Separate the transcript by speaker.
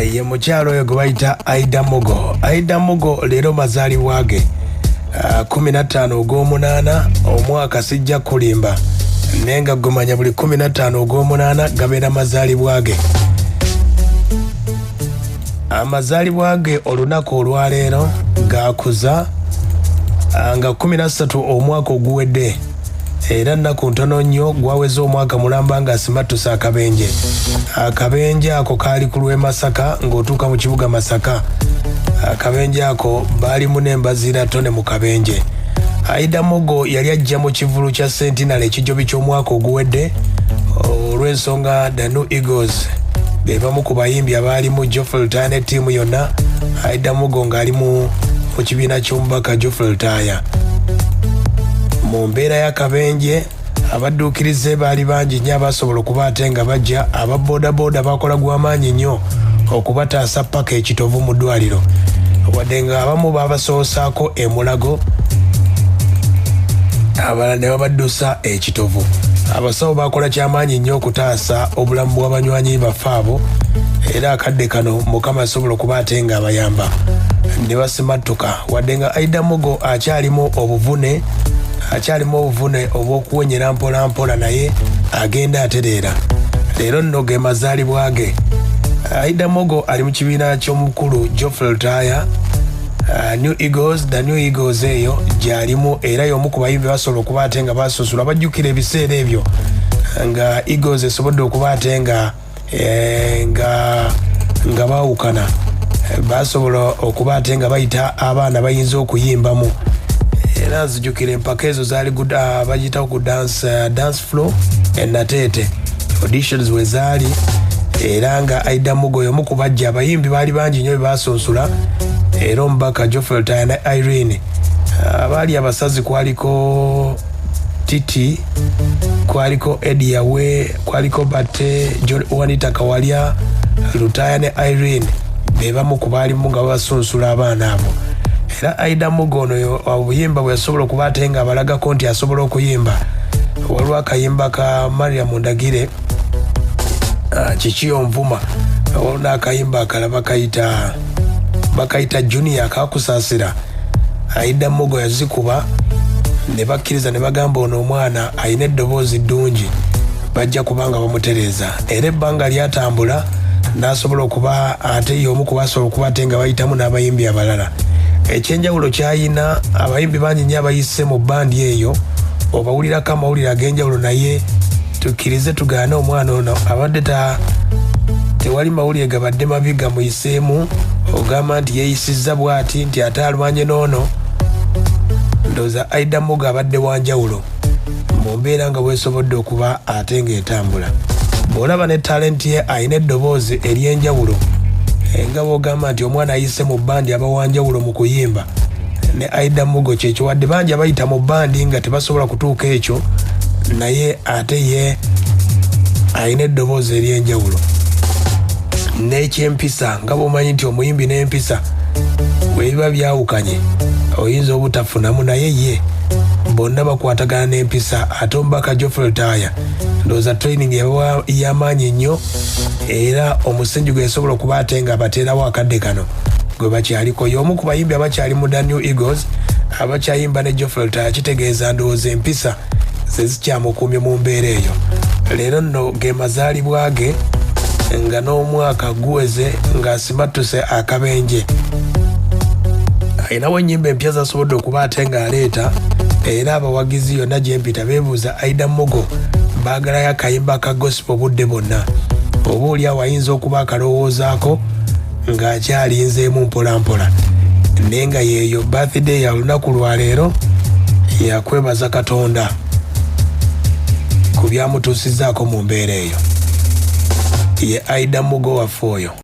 Speaker 1: ye mukyalo oyo gwe bayita Aida Mugo. Aida Mugo leero mazaalibwa ge 15 ogw'omunaana omwaka sijja kulimba nenga gumanya buli 15 ogw'omunaana gabeera mazaalibwa ge. Amazaalibwa ge olunaku olwaleero gakuza nga 13 omwaka oguwedde era nnaku ntono nnyo gwaweza omwaka mulamba nga asimattusa akabenje. Akabenje ako kaali ku lw'e Masaka ng'otuuka mu kibuga Masaka. Akabenje ako baalimu n'embazira ttone mu kabenje. Aida Mugo yali ajja mu kivulu kya Centenary ekijobi ky'omwaka oguwedde olw'ensonga The New Eagles be bamu ku bayimbi abaalimu Geoffrey Lutaya ne ttiimu yonna. Aida Mugo ng'ali mu kibiina ky'omubaka Geoffrey Lutaya. Mu mbeera y'akabenje abadduukirize baali bangi nnyo abasobola okuba ate nga bajja. Ababoodaboda bakola gw'amaanyi nnyo okubataasa paka ekitovu mu ddwaliro wadde nga abamu babasoosaako emulago abalala ne babaddusa ekitovu. Abasawo bakola kyamaanyi nnyo okutaasa obulamu bw'abanywanyi baffe abo era akadde kano Mukama asobola okuba ate nga abayamba ne basimattuka wadde nga Aida Mugo akyalimu obuvune obw'okuwenyera mpola mpola naye agenda atereera. Leero nno ge mazaalibwa ge. Aida Mugo ali mu kibiina ky'omukulu Geoffrey Lutaya New Eagles. The New Eagles eyo gyalimu era y'omu ku bayimbi basobola okuba ate nga basusula bajjukira ebiseera ebyo nga Eagles esobodde okuba ate nga baawukana. Basobola okuba ate nga bayita abaana bayinza okuyimbamu era nzijukira empaka ezo zaali bagiyitawo ku dance floor enateete auditions we zaali era nga Aida Mugo y'omu ku bajja abayimbi baali bangi nnyo bebaasunsula era omubaka Geoffrey Lutaya ne Irene. Abaali abasazi kwaliko Titi, kwaliko Eddie Yawe, kwaliko Bate, Juanita Kawalya, Lutaya ne Irene be bamu ku baalimu nga babasunsula abaana abo. Era Aida Mugo ono obuyimba bwe yasobola okuba ate nga abalagako nti asobola okuyimba. Waliwo akayimba ka Mariam Ndagire Kikiyo Nvuma, waliwo n'akayimba akala bakayita Junior akakusaasira. Aida Mugo yazikuba ne bakkiriza ne bagamba ono omwana alina eddoboozi ddungi bajja kubanga bamutereeza. Era ebbanga lyatambula n'asobola okuba ate y'omu ku basobola okuba ate nga bayitamu n'abayimbi abalala. Ekyenjawulo kyayina abayimbi bangi nnyo abayise mu bbandi eyo obawulirako amawulire ag'enjawulo naye tukkirize tugaane omwana ono abadde tewali mawulire gabadde mabi gamuyiseemu ogamba nti yeeyisizza bw'ati nti ate alwanye n'ono. Ndowooza Aida Mugo abadde wanjawulo mu mbeera nga bwesobodde okuba ate ng'etambula. Bw'olaba ne talenti ye alina eddoboozi ery'enjawulo nga bw'ogamba nti omwana ayise mu bbandi aba wanjawulo mu kuyimba. Ne Aida Mugo kyekyo wadde bangi abayita mu bbandi nga tebasobola kutuuka ekyo naye ate ye alina eddoboozi ery'enjawulo n'ekyempisa. Nga bw'omanyi nti omuyimbi n'empisa bwe biba byawukanye oyinza obutafunamu naye ye bonna bakwatagana n'empisa. Ate omubaka Geoffrey Lutaya ndowooza training y'amaanyi nnyo era omusingi gwe yasobola okuba ate nga abateerawo akadde kano gwe bakyaliko. Y'omu ku bayimbi abakyali mu The New Eagles abakyayimba ne Geoffrey Lutaya kitegeeza ndowooza empisa ze zikyamukuumye mu mbeera eyo. Leero nno ge mazaalibwa ge nga n'omwaka guweze ng'asimattuse akabenje. Ayinawo ennyimba empya zasobodde okuba ate ng'aleeta era abawagizi yonna gye mpita beebuuza Aida Mugo baagalayo akayimba ka gospel budde bonna. Oba oli awo ayinza okuba akalowoozaako ng'akyalinzeemu mpola mpola naye nga yeeyo birthday ya lunaku lwaleero yakwebaza Katonda ku byamutuusizzaako mu mbeera eyo. Ye Aida Mugo waffe oyo.